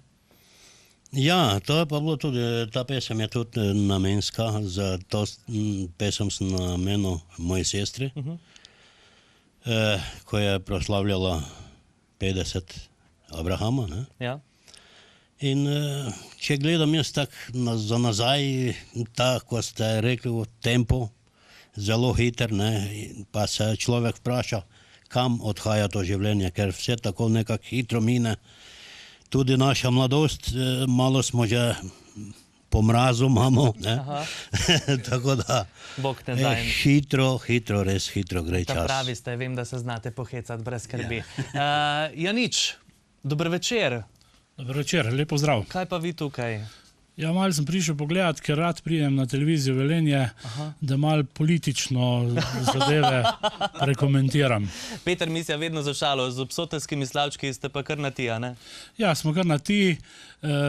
Ja, to je pa bilo tudi, ta pesem je tudi namenska, za to pesem sem namenil moji sestri, ko je proslavljala 50 Abrahama, ne? Ja. In če gledam jaz tako za nazaj, tako ko ste rekli v tempo, zelo hiter, ne, pa se človek vpraša, kam odhaja to življenje, ker vse tako nekako hitro mine. Tudi naša mladost, malo smo že po mrazu imamo, ne? Tako da hitro, res hitro gre čas. Pravi ste, vem, da se znate pohecati brez skrbi. Janič, dober večer. Dober večer, lepo zdrav. Kaj pa vi tukaj? Ja, malo sem prišel pogledat, ker rad pridem na televizijo Velenje, da malo politično zadeve prekomentiram. Peter Mis je vedno zašalil, z obsotelskimi slavčki ste pa kar na ti, a ne? Ja, smo kar na ti.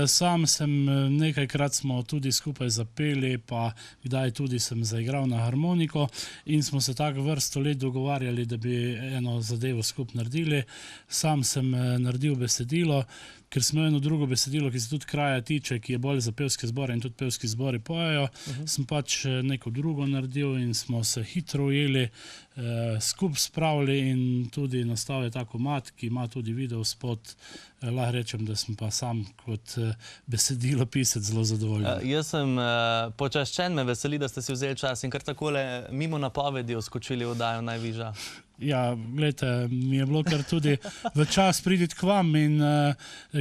Sam sem nekajkrat smo tudi skupaj zapeli, pa kdaj tudi sem zaigral na harmoniko in smo se tako vrsto let dogovarjali, da bi eno zadevo skupaj naredili. Sam sem naredil besedilo, ker smo eno drugo besedilo, ki se tudi kraja tiče, ki je bolj za pevske zbore in tudi pevski zbori pojejo, sem pač neko drugo naredil in smo se hitro ujeli, skupaj spravili in tudi nastal je ta komad, ki ima tudi video spot. Lahko rečem, da sem pa sam kot besedilo pisec zelo zadovoljen. Jaz sem počaščen, me veseli, da ste si vzeli čas in kar takole mimo napovedi oskočili v oddajo Najviža. Ja, gledajte, mi je bilo kar tudi v čas priditi k vam in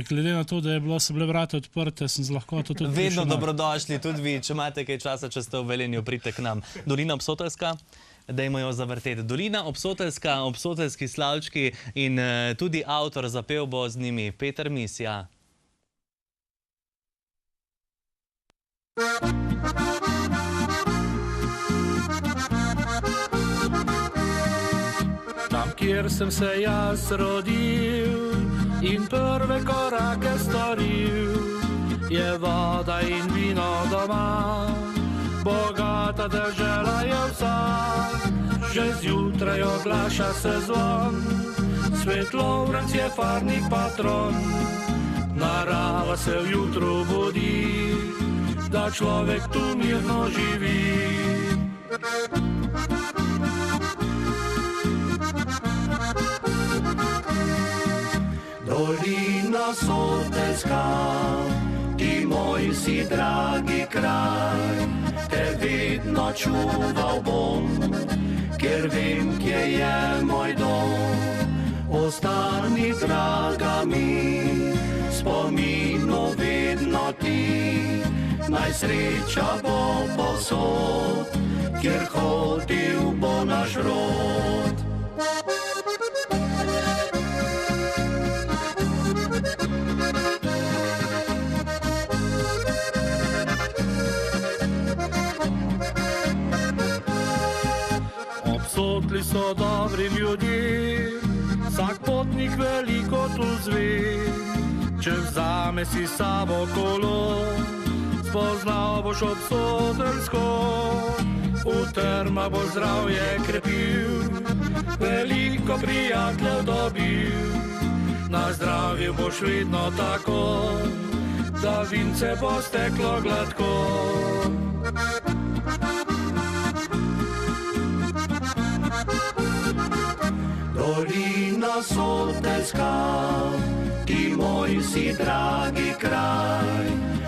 glede na to, da so bile vrata odprte, sem z lahkoto tudi prišel. Vedno dobrodošli, tudi vi, če imate kaj časa, če ste v Velenju, pridite k nam. Dolina Obsotelska, dajmo jo zavrteti. Dolina Obsotelska, obsotelski slavčki in tudi avtor zapel bo z njimi, Peter Mis, ja. Tam, kjer sem se jaz rodil in prve korake storil, je voda in vino doma, bogata dežela je vsa. Že zjutraj oglaša se zvon, svet Lovrenc je farnik patron. Narava se v jutru budi, da človek tu mirno živi. Dolina Sotelska, ti moj si dragi kraj, te vedno čuval bom, ker vem, kje je moj dom. Ostani, draga mi, spominu vedno ti, naj sreča bo povsod, kjer hodil bo naš rod. Obsotli so dobri ljudje, vsak potnik veliko tu zve. Če vzame si sabo kolo, spoznal boš Obsotelsko. V terma bo zdravje krepil, veliko prijateljev dobil. Na zdravju boš vedno tako, da vince bo steklo gladko. Dolina Sotelska, ti moj si dragi kraj,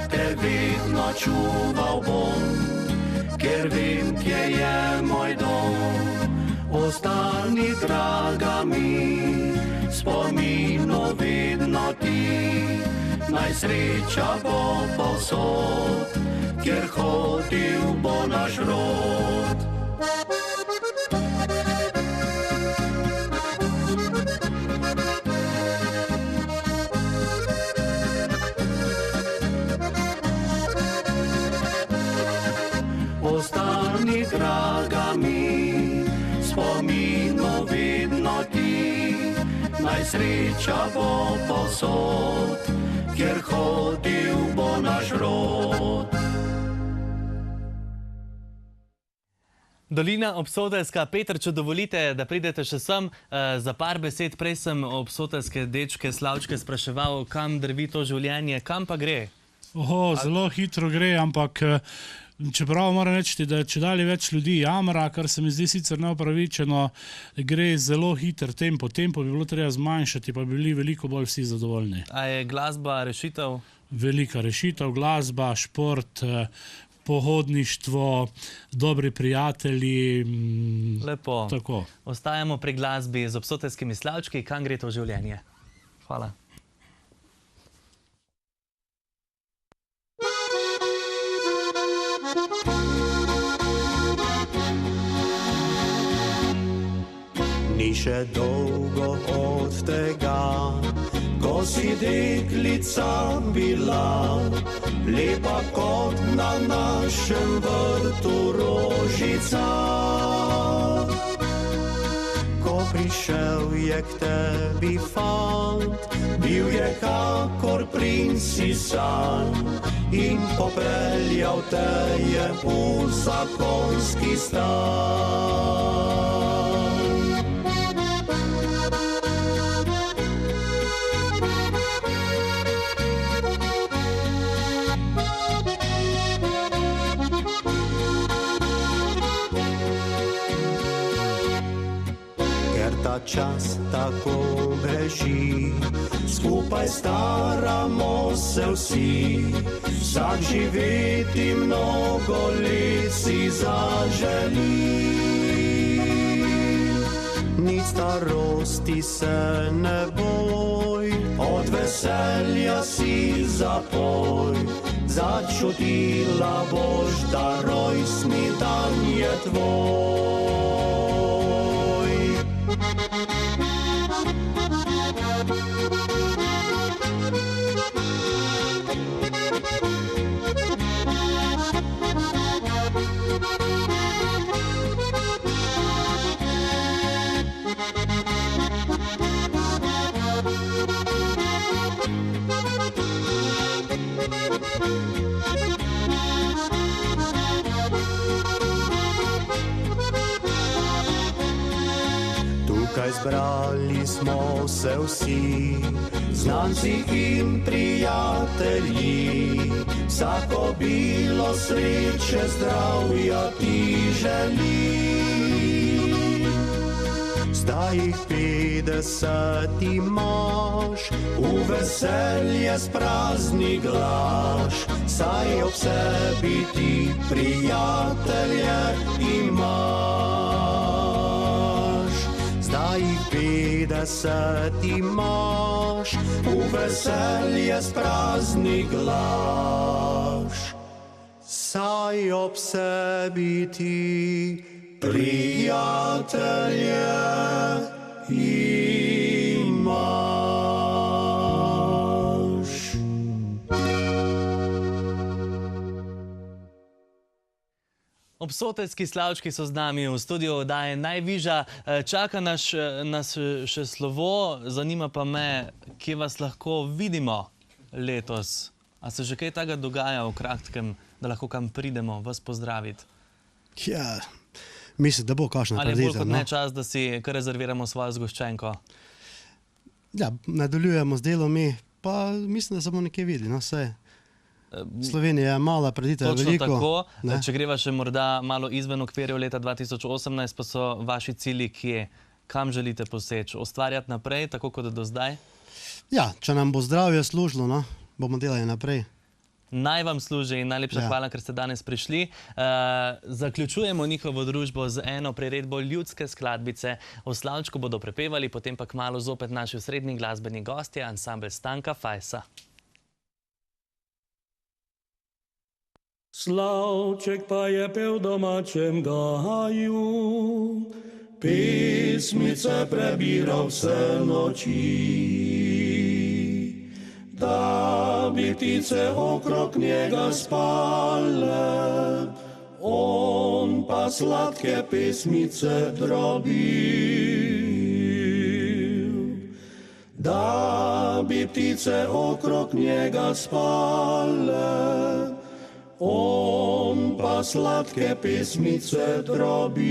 te vedno čuval bom, ker vem, kje je moj dom. Ostani, draga mi, spominu vedno ti, naj sreča bo povsod, kjer hodil bo naš rod. Ostani, draga mi, spominov vedno ti, naj sreča bo povsod, kjer hodil bo naš rod. Dolina Obsoteljska. Peter, če dovolite, da pridete še sem za par besed. Prej sem obsoteljske dečke, Slavčke spraševal, kam drvi to življenje, kam pa gre? Zelo hitro gre, ampak čeprav moram reči, da čedalje več ljudi jamra, kar se mi zdi sicer neupravičeno, gre zelo hiter tempo. Tempo bi bilo treba zmanjšati, pa bi bili veliko bolj vsi zadovoljni. A je glasba rešitev? Velika rešitev, glasba, šport, pohodništvo, dobri prijatelji. Lepo. Tako. Ostajamo pri glasbi z obsoteljskimi Slavčki. Kam gre to življenje? Hvala. Ni še dolgo od tega, ko si deklica bila, lepa kot na našem vrtu rožica. Ko prišel je k tebi fant, bil je kakor princ iz sanj in popeljal te je v zakonski stan. Ta čas tako beži, skupaj staramo se vsi, vsak živeti mnogo let si zaželi. Nič starosti se ne boj, od veselja si zapoj, začutila boš, da rojstni dan je tvoj. Tukaj zbrali smo se vsi, znanci in prijatelji, vsako bilo sreče, zdravja ti želi. Zdaj jih 50 imaš, v veselje sprazni glaš, saj ob sebi ti prijatelje imaš. Zdaj jih 50 imaš, v veselje sprazni glaš, saj ob sebi ti prijatelje imaš. Obsoteljski Slavčki so z nami v studiu oddaje Najvižja. Čaka nas še slovo, zanima pa me, kje vas lahko vidimo letos. A se že kaj takega dogaja v kratkem, da lahko kam pridemo, vas pozdraviti? Ja, mislim, da bo kakšna tradicija. Ali je bolj kot ne čas, da si kar rezerviramo svojo zgoščenko? Ja, nadaljujemo z delom, pa mislim, da se bomo nekje videli, no, vse. Slovenija je mala, preditev je veliko. Točno tako, če greva še morda malo izven okvirjev leta 2018, pa so vaši cilji kje? Kam želite poseči? Ustvarjati naprej, tako kot do zdaj? Ja, če nam bo zdravje služilo, no, bomo delali naprej. Naj vam služi in najlepša hvala, ker ste danes prišli. Zaključujemo njihovo družbo z eno priredbo ljudske skladbice. O Slavčku bodo prepevali, potem pa kmalu zopet naši osrednji glasbeni gostje, ansambel Stanka Fajsa. Slavček pa je pel v domačem gaju, pesmice prebiral vse noči, da bi ptice okrog njega spale, on pa sladke pesmice drobil. Da bi ptice okrog njega spale, on pa sladke pesmice drobil.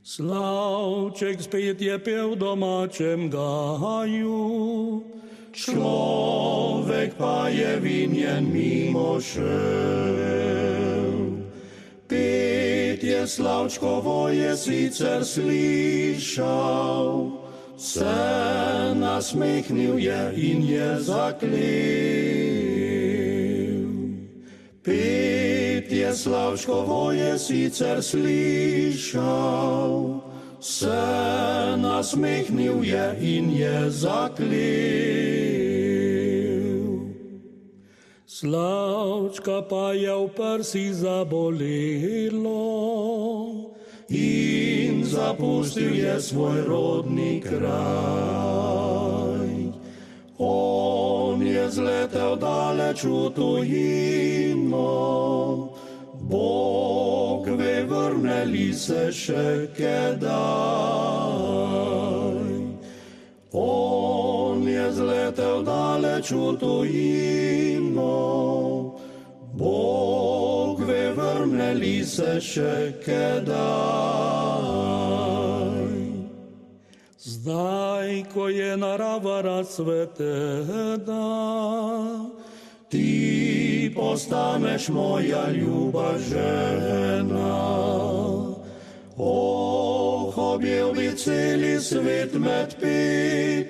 Slavček spet je pel v domačem gaju, človek pa je vinjen mimo šel. Petje Slavčkovo je sicer slišal, se nasmehnil je in je zaklel. Petje Slavčkovo je sicer slišal, se nasmehnil je in je zaklel. Slavčka pa je v prsi zabolelo in zapustil je svoj rodni kraj. On je zletel daleč v tujino, Bog ve, vrneli se še kdaj. On je zletel daleč v tujino, Bog ve, vrneli se še kdaj. Zdaj, ko je narava razcvetena, ti postaneš moja ljuba žena. Oh, objel bi celi svet med petjem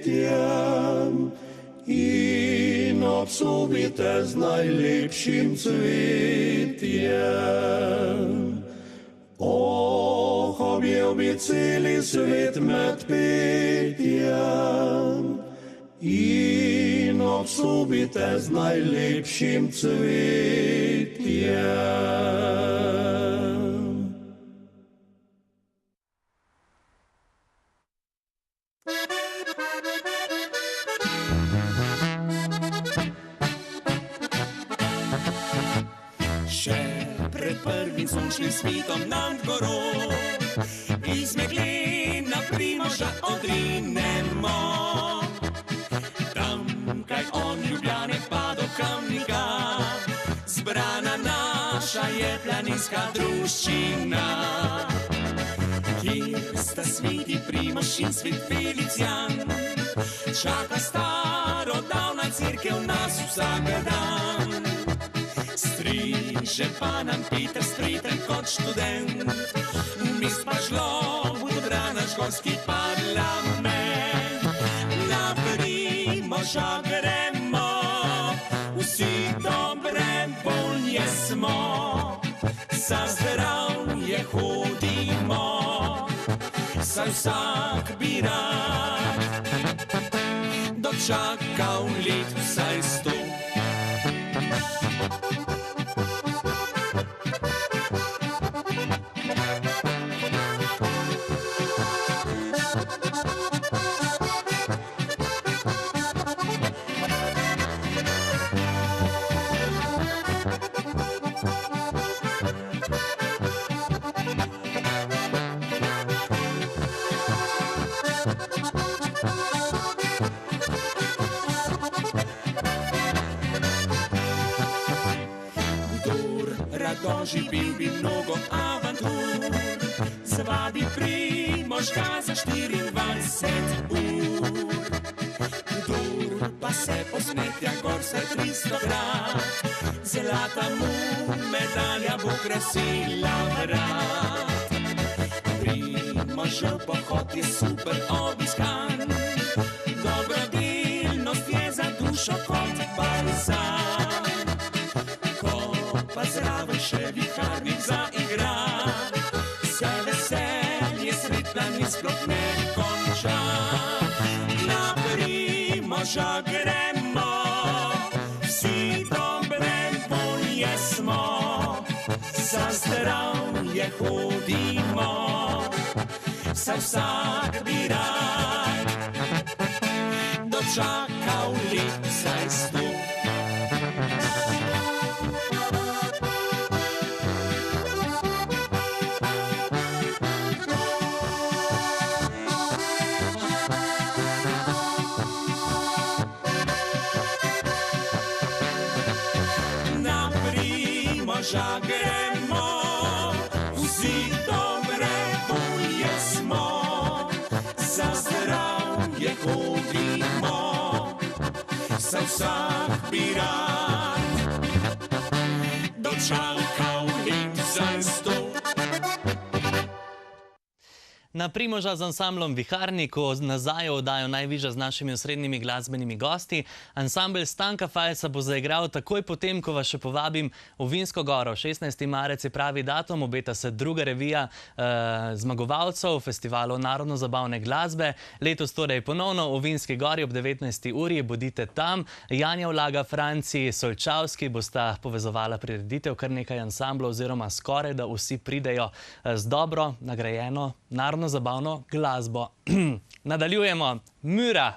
in obsubite z najlepšim cvetjem. Oh, objel bi celi svet med petjem in obsubite z najlepšim cvetjem. Še pred prvim sončnim svitom nad goro iz meglena Primoža odrinemo. Tamkaj od Ljubljane pa do Kamnika zbrana naša je planinska druščina. Kjer sta sveti Primož in svet Felicijan, čaka starodavna cerkev nas vsak dan. Striže pa nam Peter spreten kot študent, vmes pa žlobud brana školski parlament. Na Primoža gremo, vsi dobrem bolje smo, za zdravje hodimo, saj vsak bi rad dočakal let vsaj 100. Doživel bi mnogo avantur, zvabi Primožka za 24 ur. Kdor pa se posmetja gor se 300krat, zlata mu medalja bo krasila vrat. Primožev pohod je super obiskan, dobrodelnost je za dušo kot balzam. Pa zraven še viharnik zaigra, se veselje sretna ni sploh ne konča. Na Primoža gremo, vsi do zdravje hodimo, saj vsak bi rad dočakal let saj 100. Moža gremo, vsi dobre volje smo, za zdravje hodimo, za vsak bi rad dočakal let za 100. Na Primoža z ansamblom Viharniku nazaj v oddajo Najvižja z našimi osrednjimi glasbenimi gosti. Ansambel Stanka Fajsa bo zaigral takoj potem, ko vas še povabim v Vinsko goro. 16. marec je pravi datum, obeta se druga revija zmagovalcev festivalov narodno-zabavne glasbe. Letos torej ponovno v Vinski gori ob 19. uri, bodite tam. Janja Vlaga, Franci Solčavski bosta povezovala prireditev, kar nekaj ansamblov oziroma skoraj, da vsi pridejo z dobro nagrajeno narodno-zabavno glasbo. Nadaljujemo. Mura.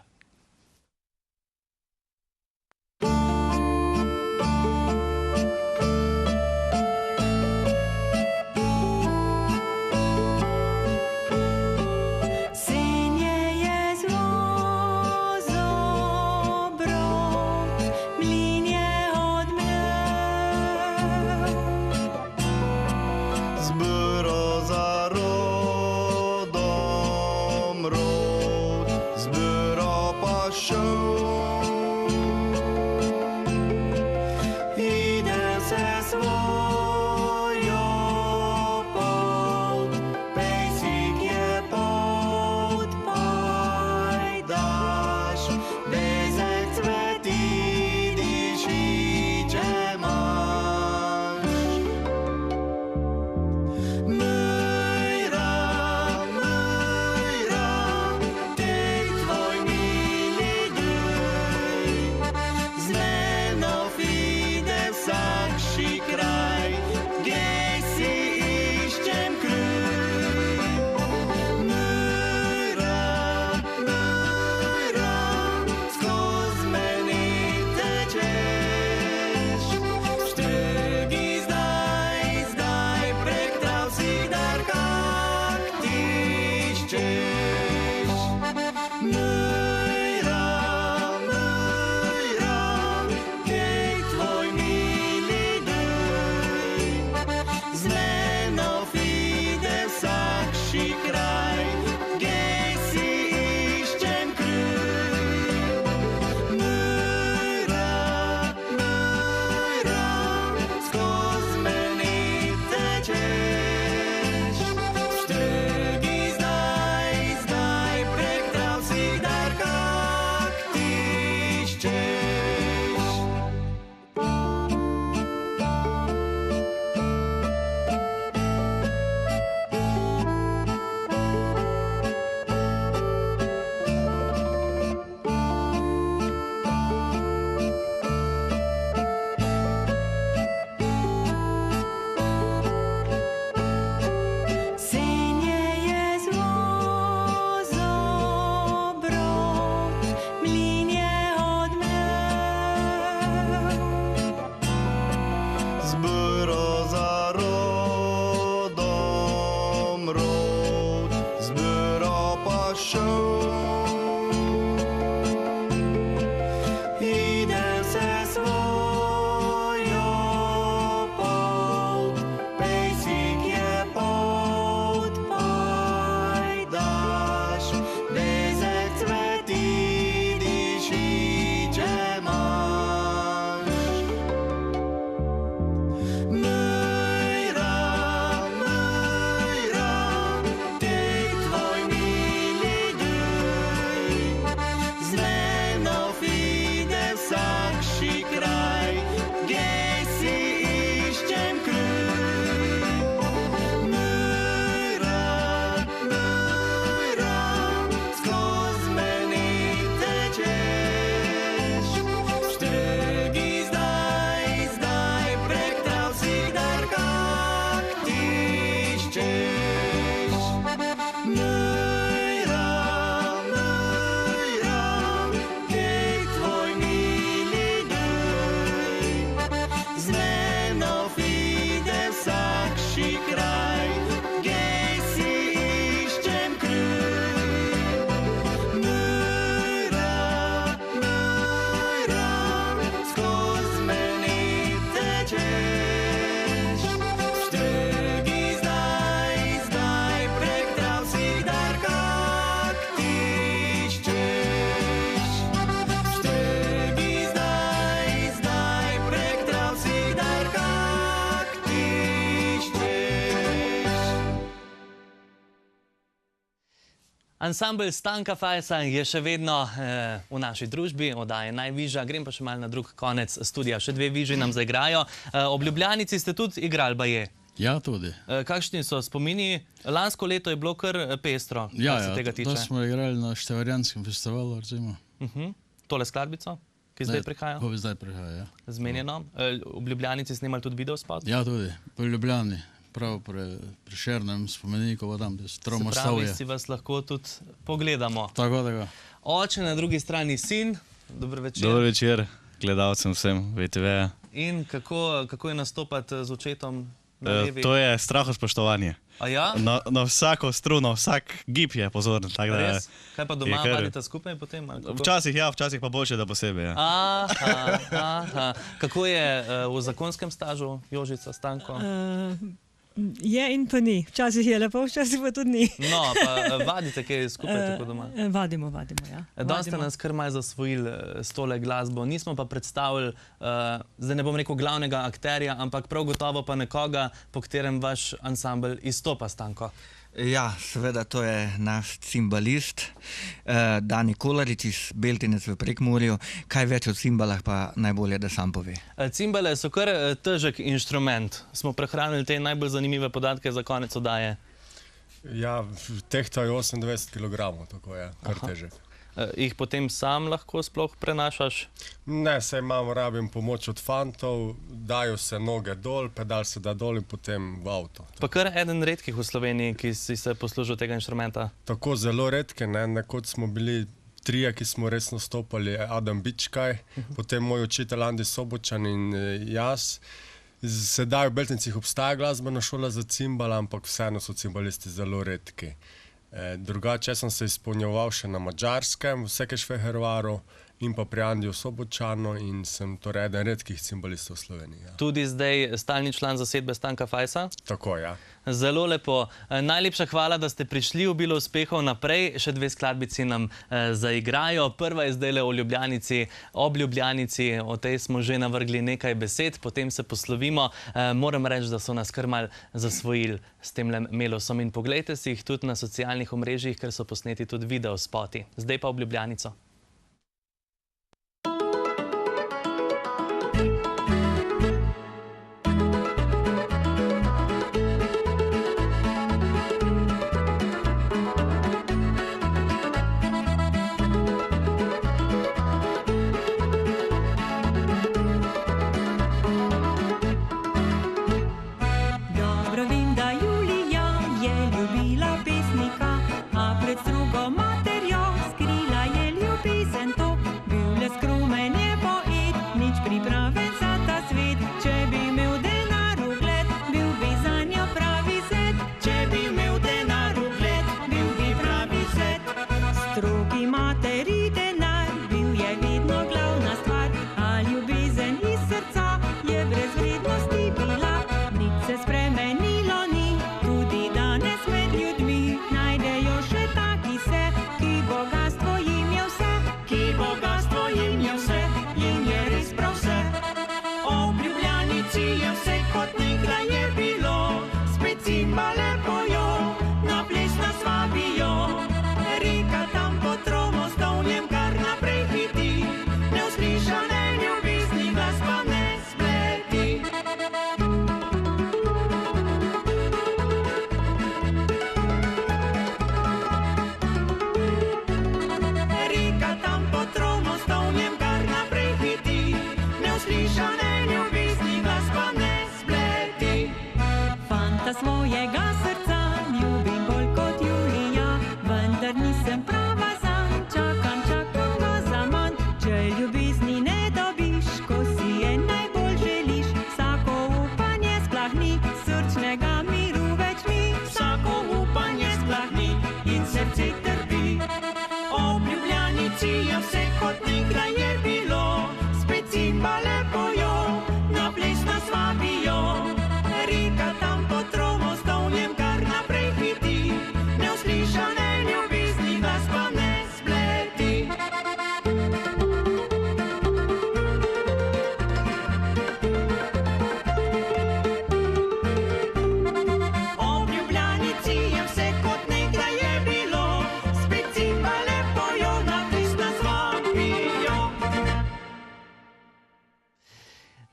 Zbyro Ansambel Stanka Fajsa je še vedno v naši družbi, oddaja Najvižja. Grem pa še malo na drug konec studia. Še dve viži nam zaigrajo. Ob Ljubljanici ste tudi igrali baje. Ja, tudi. Kakšni so spomini? Lansko leto je bilo kar pestro, kar se tega tiče. To smo igrali na Števarjanskem festivalu, recimo. Tole skladbico, ki zdaj prihaja? Ko zdaj prihaja, ja. Zmenjeno. Ob Ljubljanici snimali tudi videospot? Ja, tudi. Po Ljubljani. Prav pri Šernem spomeniku, tam, da se Tromostavje. Se pravi, si vas lahko tudi pogledamo. Tako, tako. Oče, na drugi strani sin. Dober večer. Dober večer, gledalcem vsem VTV-ja. In kako je nastopati z očetom na levi? To je strahospoštovanje. A ja? Na vsako struno, vsak gib je pozoren. Res? Kaj pa doma vadite skupaj potem? Včasih ja, včasih pa boljše, da posebej. Ja. Aha. Kako je v zakonskem stažu Jožica, Stanko? Je in pa ni. Včasih je lepo, včasih pa tudi ni. No, pa vadite kaj skupaj tako doma? Vadimo, ja. Danes ste nas kar malo zasvojili s tole glasbo. Nismo pa predstavili, zdaj ne bom rekel glavnega akterja, ampak prav gotovo pa nekoga, po katerem vaš ansambel izstopa, Stanko. Ja, seveda, to je naš cimbalist, Dani Kolarič iz Beltinec v Prekmurju. Kaj več o cimbalah pa najbolje, da sam pove. Cimbale so kar težek inštrument. Smo prehranili te najbolj zanimive podatke za konec oddaje. Ja, tehtajo 28 kg, tako je, kar težek. Jih potem sam lahko sploh prenašaš? Ne, saj rabim pomoč od fantov, dajo se noge dol, pedal se da dol in potem v avto. Pa kar eden redkih v Sloveniji, ki si se poslužil tega inštrumenta? Tako zelo redke, ne, nekoč smo bili trije, ki smo res nastopali, Adam Bičkaj, potem moj učitelj Andi Sobočan in jaz. Sedaj v Beltincih obstaja glasbena šola za cimbala, ampak vseeno so cimbalisti zelo redki. Drugače sem se izpolnjeval še na Madžarskem, v Sekešfehervaru in pa pri Andiju Sobočanu in sem torej eden redkih cimbalistov v Sloveniji. Ja. Tudi zdaj stalni član zasedbe Stanka Fajsa? Tako, ja. Zelo lepo. Najlepša hvala, da ste prišli, obilo uspehov naprej. Še dve skladbici nam zaigrajo. Prva je zdajle o Ljubljanici, ob Ljubljanici, o tej smo že navrgli nekaj besed, potem se poslovimo. Moram reči, da so nas kar mal zasvojili s temle melosom in poglejte si jih tudi na socialnih omrežjih, ker so posneti tudi videospoti. Zdaj pa ob Ljubljanico.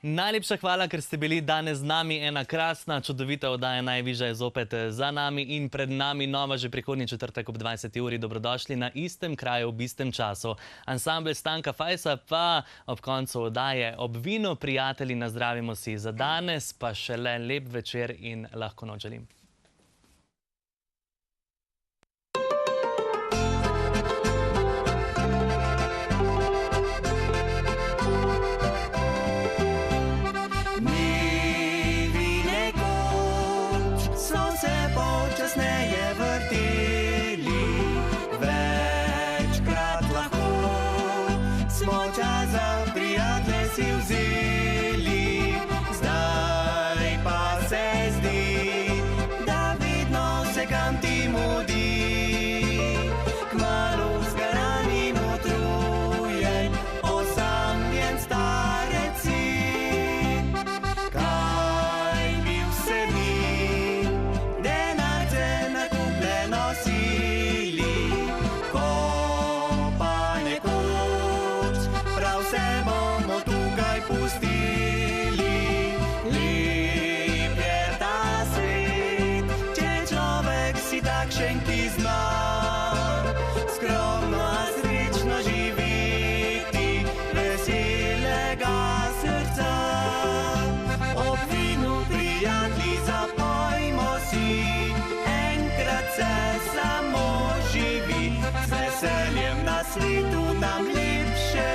Najlepša hvala, ker ste bili danes z nami. Ena krasna, čudovita oddaja Najvižja je zopet za nami in pred nami nova že prihodnji četrtek ob 20. uri. Dobrodošli na istem kraju ob istem času. Ansambel Stanka Fajsa pa ob koncu oddaje ob vinu. Prijatelji, nazdravimo si za danes, pa šele lep večer in lahko noč želim. Svetu nam lepše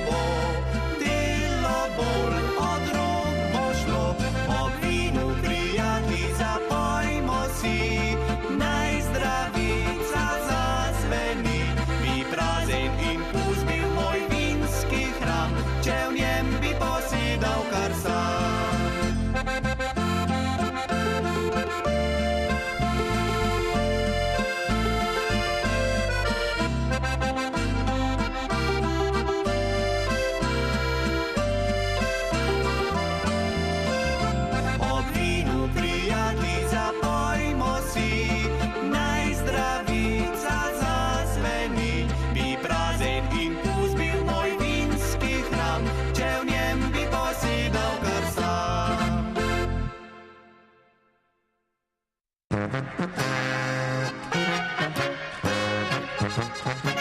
bo, delo bolj od rok bo šlo. Ob vinu, prijatelji, zapojmo si, naj zdravica zazveni. Bi prazen in pust bil moj vinski hram, če v njem bi posedal kar sam. Thank you.